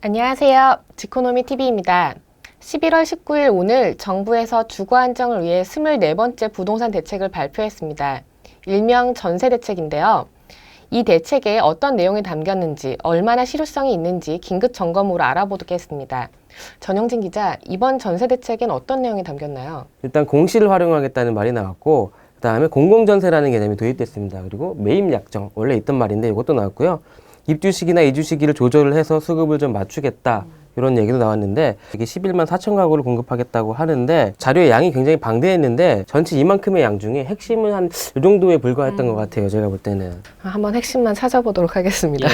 안녕하세요. 지코노미TV입니다. 11월 19일 오늘 정부에서 주거 안정을 위해 24번째 부동산 대책을 발표했습니다. 일명 전세 대책인데요. 이 대책에 어떤 내용이 담겼는지, 얼마나 실효성이 있는지 긴급 점검으로 알아보겠습니다. 전영진 기자, 이번 전세 대책엔 어떤 내용이 담겼나요? 일단 공시를 활용하겠다는 말이 나왔고, 그 다음에 공공전세라는 개념이 도입됐습니다. 그리고 매입약정, 원래 있던 말인데 이것도 나왔고요. 입주 시기나 이주 시기를 조절을 해서 수급을 좀 맞추겠다. 이런 얘기도 나왔는데, 이게 11만 4천 가구를 공급하겠다고 하는데, 자료의 양이 굉장히 방대했는데, 전체 이만큼의 양 중에 핵심은 한 이 정도에 불과했던 것 같아요. 제가 볼 때는. 한번 핵심만 찾아보도록 하겠습니다.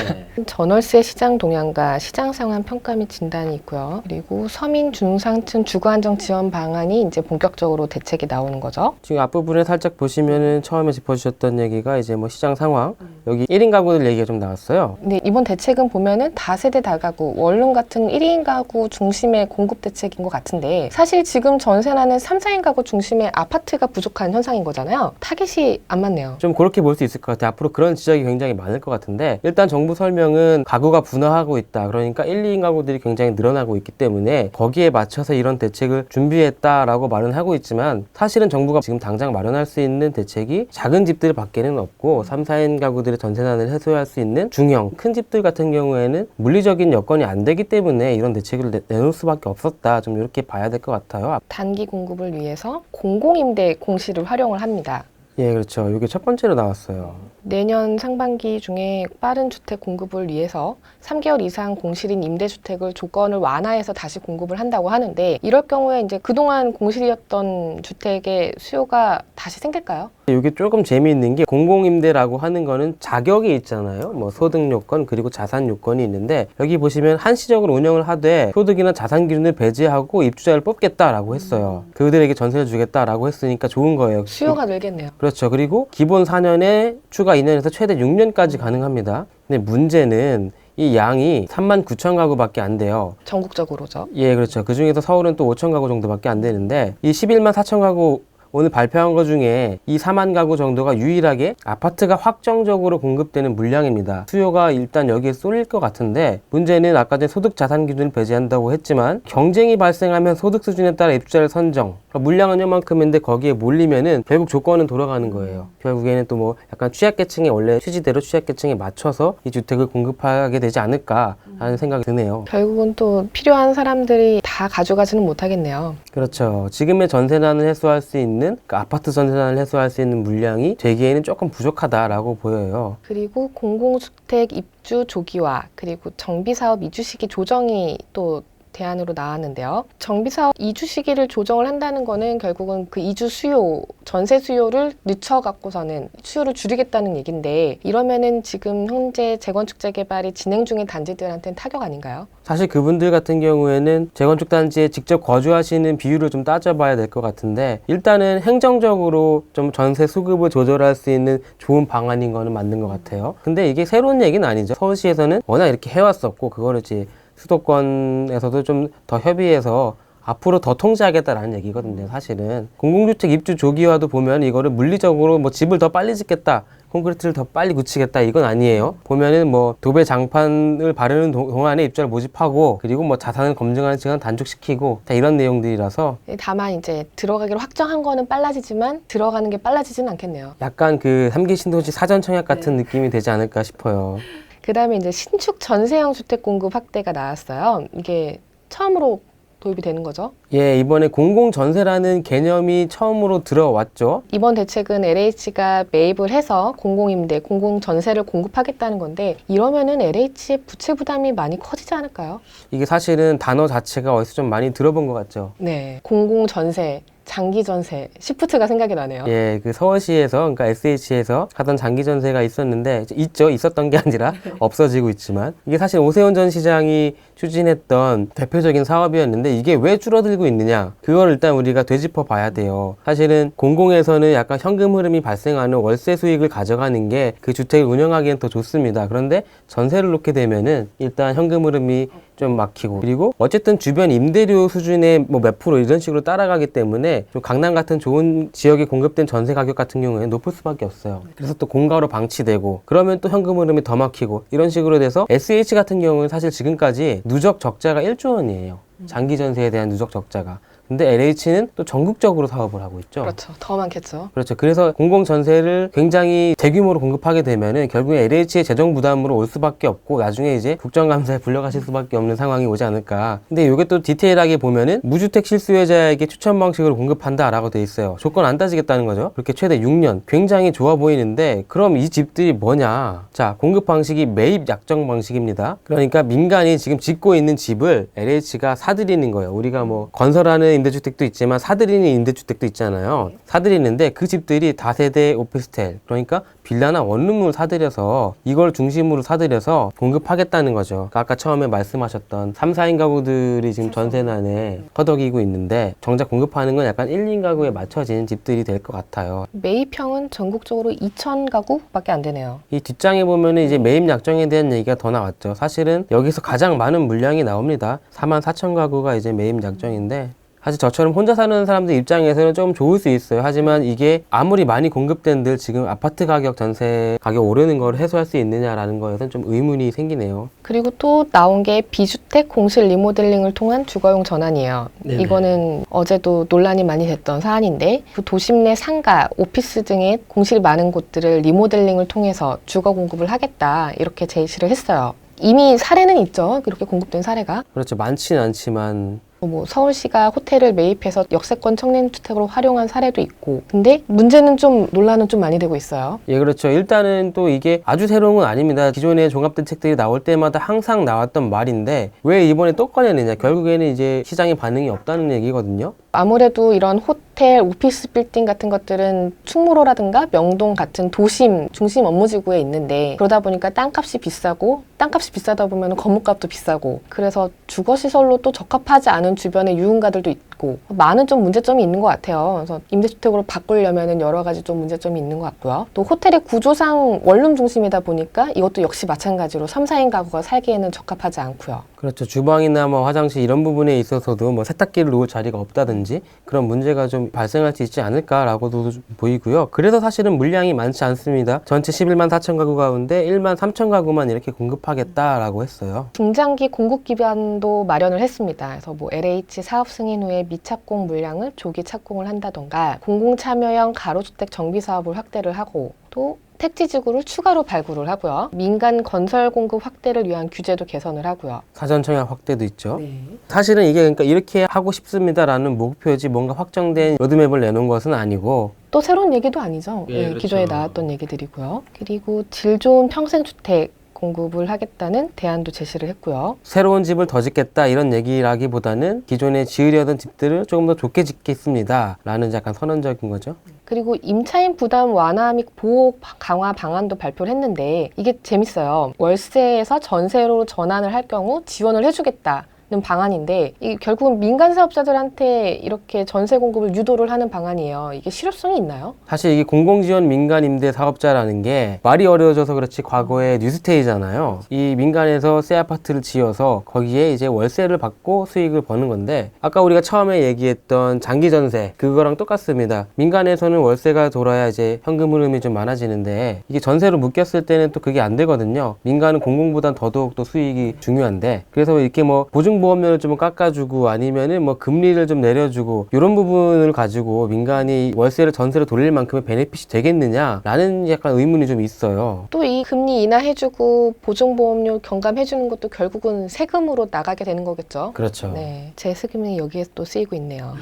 전월세 시장 동향과 시장 상황 평가 및 진단이 있고요. 그리고 서민 중상층 주거 안정 지원 방안이 이제 본격적으로 대책이 나오는 거죠. 지금 앞부분에 살짝 보시면은 처음에 짚어주셨던 얘기가 이제 뭐 시장 상황, 여기 1인 가구들 얘기가 좀 나왔어요. 근데 이번 대책은 보면은 다세대 다가구, 원룸 같은 1인 가구 중심의 공급 대책인 것 같은데, 사실 지금 전세나는 3, 4인 가구 중심의 아파트가 부족한 현상인 거잖아요. 타깃이 안 맞네요. 좀 그렇게 볼 수 있을 것 같아요. 앞으로 그런 지적이 굉장히 많을 것 같은데, 일단 정부 설명은 가구가 분화하고 있다. 그러니까 1, 2인 가구들이 굉장히 늘어나고 있기 때문에 거기에 맞춰서 이런 대책을 준비했다라고 말은 하고 있지만, 사실은 정부가 지금 당장 마련할 수 있는 대책이 작은 집들 밖에는 없고 3, 4인 가구들의 전세난을 해소할 수 있는 중형, 큰 집들 같은 경우에는 물리적인 여건이 안 되기 때문에 이런 대책을 내놓을 수밖에 없었다. 좀 이렇게 봐야 될 것 같아요. 단기 공급을 위해서 공공임대 공시를 활용을 합니다. 예, 그렇죠. 이게 첫 번째로 나왔어요. 내년 상반기 중에 빠른 주택 공급을 위해서 3개월 이상 공실인 임대주택을 조건을 완화해서 다시 공급을 한다고 하는데, 이럴 경우에 이제 그동안 공실이었던 주택의 수요가 다시 생길까요? 이게 조금 재미있는 게, 공공임대라고 하는 거는 자격이 있잖아요. 뭐 소득 요건 그리고 자산 요건이 있는데, 여기 보시면 한시적으로 운영을 하되 소득이나 자산 기준을 배제하고 입주자를 뽑겠다라고 했어요. 그들에게 전세를 주겠다라고 했으니까 좋은 거예요. 수요가 늘겠네요. 그렇죠. 그리고 기본 4년에 추가 2년에서 최대 6년까지 가능합니다. 근데 문제는 이 양이 3만 9천 가구밖에 안 돼요. 전국적으로죠. 예, 그렇죠. 그 중에서 서울은 또 5천 가구 정도밖에 안 되는데, 이 11만 4천 가구 오늘 발표한 것 중에 이 4만 가구 정도가 유일하게 아파트가 확정적으로 공급되는 물량입니다. 수요가 일단 여기에 쏠릴 것 같은데, 문제는 아까 전에 소득 자산 기준을 배제한다고 했지만, 경쟁이 발생하면 소득 수준에 따라 입주자를 선정, 그러니까 물량은 요만큼인데 거기에 몰리면은 결국 조건은 돌아가는 거예요. 결국에는 또 뭐 약간 취약계층의 원래 취지대로 취약계층에 맞춰서 이 주택을 공급하게 되지 않을까 하는 생각이 드네요. 결국은 또 필요한 사람들이 다 가져가지는 못하겠네요. 그렇죠. 지금의 전세난을 해소할 수 있는, 그 아파트 전세난을 해소할 수 있는 물량이 되기에는 조금 부족하다라고 보여요. 그리고 공공주택 입주 조기화, 그리고 정비사업 이주 시기 조정이 또 대안으로 나왔는데요. 정비사업 이주 시기를 조정을 한다는 거는 결국은 그 이주 수요, 전세 수요를 늦춰갖고서는 수요를 줄이겠다는 얘기인데, 이러면은 지금 현재 재건축 재개발이 진행 중인 단지들한테는 타격 아닌가요? 사실 그분들 같은 경우에는 재건축 단지에 직접 거주하시는 비율을 좀 따져봐야 될 것 같은데, 일단은 행정적으로 좀 전세 수급을 조절할 수 있는 좋은 방안인 거는 맞는 것 같아요. 근데 이게 새로운 얘기는 아니죠. 서울시에서는 워낙 이렇게 해왔었고, 그거를 이제 수도권에서도 좀 더 협의해서 앞으로 더 통제하겠다라는 얘기거든요. 사실은 공공주택 입주 조기화도 보면 이거를 물리적으로 뭐 집을 더 빨리 짓겠다, 콘크리트를 더 빨리 굳히겠다, 이건 아니에요. 보면은 뭐 도배 장판을 바르는 동안에 입주자를 모집하고, 그리고 뭐 자산을 검증하는 시간 단축시키고, 다 이런 내용들이라서 다만 이제 들어가기로 확정한 거는 빨라지지만 들어가는 게 빨라지진 않겠네요. 약간 그 3기 신도시 사전 청약 같은 느낌이 되지 않을까 싶어요. 그 다음에 이제 신축 전세형 주택 공급 확대가 나왔어요. 이게 처음으로 도입이 되는 거죠. 예, 이번에 공공전세라는 개념이 처음으로 들어왔죠. 이번 대책은 LH가 매입을 해서 공공임대, 공공전세를 공급하겠다는 건데, 이러면은 LH의 부채 부담이 많이 커지지 않을까요? 이게 사실은 단어 자체가 어디서 좀 많이 들어본 것 같죠. 네, 공공전세, 장기전세, 시프트가 생각이 나네요. 예, 그 서울시에서, 그러니까 SH에서 하던 장기전세가 있었는데, 있었던 게 아니라 없어지고 있지만, 이게 사실 오세훈 전 시장이 추진했던 대표적인 사업이었는데, 이게 왜 줄어들고 있느냐, 그걸 일단 우리가 되짚어 봐야 돼요. 사실은 공공에서는 약간 현금 흐름이 발생하는 월세 수익을 가져가는 게 그 주택을 운영하기엔 더 좋습니다. 그런데 전세를 놓게 되면은 일단 현금 흐름이 좀 막히고, 그리고 어쨌든 주변 임대료 수준의 뭐 몇 프로 이런 식으로 따라가기 때문에 좀 강남 같은 좋은 지역에 공급된 전세 가격 같은 경우에는 높을 수밖에 없어요. 그래서 또 공가로 방치되고, 그러면 또 현금 흐름이 더 막히고, 이런 식으로 돼서 SH 같은 경우는 사실 지금까지 누적 적자가 1조 원이에요. 장기 전세에 대한 누적 적자가. 근데 LH는 또 전국적으로 사업을 하고 있죠. 그렇죠. 더 많겠죠. 그렇죠. 그래서 공공 전세를 굉장히 대규모로 공급하게 되면은 결국에 LH의 재정 부담으로 올 수밖에 없고 나중에 이제 국정감사에 불려가실 수밖에 없는 상황이 오지 않을까. 근데 이게 또 디테일하게 보면은 무주택 실수요자에게 추천 방식으로 공급한다라고 돼 있어요. 조건 안 따지겠다는 거죠. 그렇게 최대 6년. 굉장히 좋아 보이는데 그럼 이 집들이 뭐냐? 자, 공급 방식이 매입 약정 방식입니다. 그러니까 민간이 지금 짓고 있는 집을 LH가 사들이는 거예요. 우리가 뭐 건설하는 임대주택도 있지만 사들이는 임대주택도 있잖아요. 사들이는데 그 집들이 다세대 오피스텔, 그러니까 빌라나 원룸을 사들여서 이걸 중심으로 사들여서 공급하겠다는 거죠. 그러니까 아까 처음에 말씀하셨던 3, 4인 가구들이 지금 전세난에 허덕이고 있는데 정작 공급하는 건 약간 1, 2인 가구에 맞춰진 집들이 될 것 같아요. 매입형은 전국적으로 2,000가구밖에 안 되네요. 이 뒷장에 보면은 이제 매입 약정에 대한 얘기가 더 나왔죠. 사실은 여기서 가장 많은 물량이 나옵니다. 44,000가구가 이제 매입 약정인데 사실 저처럼 혼자 사는 사람들 입장에서는 좀 좋을 수 있어요. 하지만 이게 아무리 많이 공급된들 지금 아파트 가격, 전세 가격 오르는 걸 해소할 수 있느냐라는 거에선 좀 의문이 생기네요. 그리고 또 나온 게 비주택 공실 리모델링을 통한 주거용 전환이에요. 네네. 이거는 어제도 논란이 많이 됐던 사안인데 그 도심 내 상가, 오피스 등의 공실이 많은 곳들을 리모델링을 통해서 주거 공급을 하겠다 이렇게 제시를 했어요. 이미 사례는 있죠. 그렇게 공급된 사례가. 그렇죠. 많지는 않지만 뭐 서울시가 호텔을 매입해서 역세권 청년주택으로 활용한 사례도 있고 근데 문제는 좀 논란은 좀 많이 되고 있어요. 예, 그렇죠. 일단은 또 이게 아주 새로운 건 아닙니다. 기존의 종합대책들이 나올 때마다 항상 나왔던 말인데 왜 이번에 또 꺼내느냐. 결국에는 이제 시장에 반응이 없다는 얘기거든요. 아무래도 이런 호텔, 오피스 빌딩 같은 것들은 충무로라든가 명동 같은 도심, 중심 업무지구에 있는데 그러다 보니까 땅값이 비싸고 땅값이 비싸다 보면 건물값도 비싸고 그래서 주거시설로 또 적합하지 않은 주변의 유흥가들도 있고 많은 좀 문제점이 있는 것 같아요. 그래서 임대주택으로 바꾸려면 여러 가지 좀 문제점이 있는 것 같고요. 또 호텔의 구조상 원룸 중심이다 보니까 이것도 역시 마찬가지로 3, 4인 가구가 살기에는 적합하지 않고요. 그렇죠. 주방이나 뭐 화장실 이런 부분에 있어서도 뭐 세탁기를 놓을 자리가 없다든지 그런 문제가 좀 발생할 수 있지 않을까라고도 보이고요. 그래서 사실은 물량이 많지 않습니다. 전체 11만 4천 가구 가운데 1만 3천 가구만 이렇게 공급하겠다라고 했어요. 중장기 공급 기반도 마련을 했습니다. 그래서 뭐 LH 사업 승인 후에 미착공 물량을 조기 착공을 한다던가 공공참여형 가로주택 정비 사업을 확대를 하고 또 택지지구를 추가로 발굴을 하고요. 민간 건설 공급 확대를 위한 규제도 개선을 하고요. 사전 청약 확대도 있죠. 사실은 이게 그러니까 이렇게 하고 싶습니다라는 목표지 뭔가 확정된 로드맵을 내놓은 것은 아니고 또 새로운 얘기도 아니죠. 예, 그렇죠. 기존에 나왔던 얘기들이고요. 그리고 질 좋은 평생주택 공급을 하겠다는 대안도 제시를 했고요. 새로운 집을 더 짓겠다 이런 얘기라기보다는 기존에 지으려던 집들을 조금 더 좋게 짓겠습니다 라는 약간 선언적인 거죠. 그리고 임차인 부담 완화 및 보호 강화 방안도 발표를 했는데 이게 재밌어요. 월세에서 전세로 전환을 할 경우 지원을 해주겠다. 방안인데 이게 결국은 민간 사업자들한테 이렇게 전세 공급을 유도를 하는 방안이에요. 이게 실효성이 있나요? 사실 이게 공공지원 민간 임대 사업자라는 게 말이 어려워져서 그렇지 과거에 뉴스테이잖아요. 이 민간에서 새 아파트를 지어서 거기에 이제 월세를 받고 수익을 버는 건데 아까 우리가 처음에 얘기했던 장기 전세 그거랑 똑같습니다. 민간에서는 월세가 돌아야 이제 현금 흐름이 좀 많아지는데 이게 전세로 묶였을 때는 또 그게 안 되거든요. 민간은 공공보단 더더욱 또 수익이 중요한데 그래서 이렇게 뭐 보증보험료를 좀 깎아주고 아니면은 뭐 금리를 좀 내려주고 이런 부분을 가지고 민간이 월세를 전세로 돌릴 만큼의 베네핏이 되겠느냐라는 약간 의문이 좀 있어요. 또 이 금리 인하해주고 보증보험료 경감해주는 것도 결국은 세금으로 나가게 되는 거겠죠. 그렇죠. 네, 제 세금이 여기에 또 쓰이고 있네요.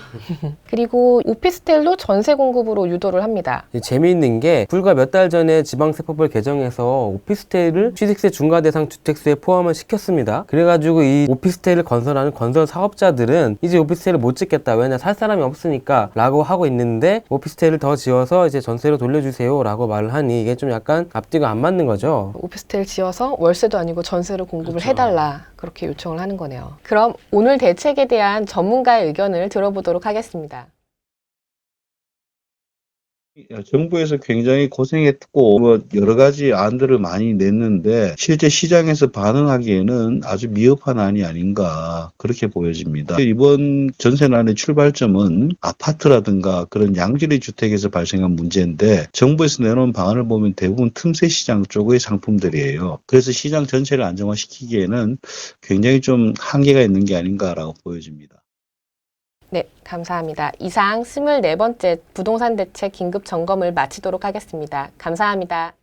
그리고 오피스텔도 전세 공급으로 유도를 합니다. 재미있는 게 불과 몇 달 전에 지방세법을 개정해서 오피스텔을 취득세 중과 대상 주택수에 포함을 시켰습니다. 그래가지고 이 오피스텔을 건설하는 건설 사업자들은 이제 오피스텔을 못 짓겠다. 왜냐 살 사람이 없으니까 라고 하고 있는데 오피스텔을 더 지어서 이제 전세로 돌려주세요 라고 말을 하니 이게 좀 약간 앞뒤가 안 맞는 거죠. 오피스텔 지어서 월세도 아니고 전세로 공급을 그렇죠. 해달라 그렇게 요청을 하는 거네요. 그럼 오늘 대책에 대한 전문가의 의견을 들어보도록 하겠습니다. 정부에서 굉장히 고생했고 뭐 여러 가지 안들을 많이 냈는데 실제 시장에서 반응하기에는 아주 미흡한 안이 아닌가 그렇게 보여집니다. 이번 전세난의 출발점은 아파트라든가 그런 양질의 주택에서 발생한 문제인데 정부에서 내놓은 방안을 보면 대부분 틈새 시장 쪽의 상품들이에요. 그래서 시장 전체를 안정화시키기에는 굉장히 좀 한계가 있는 게 아닌가라고 보여집니다. 네, 감사합니다. 이상 24번째 부동산 대책 긴급 점검을 마치도록 하겠습니다. 감사합니다.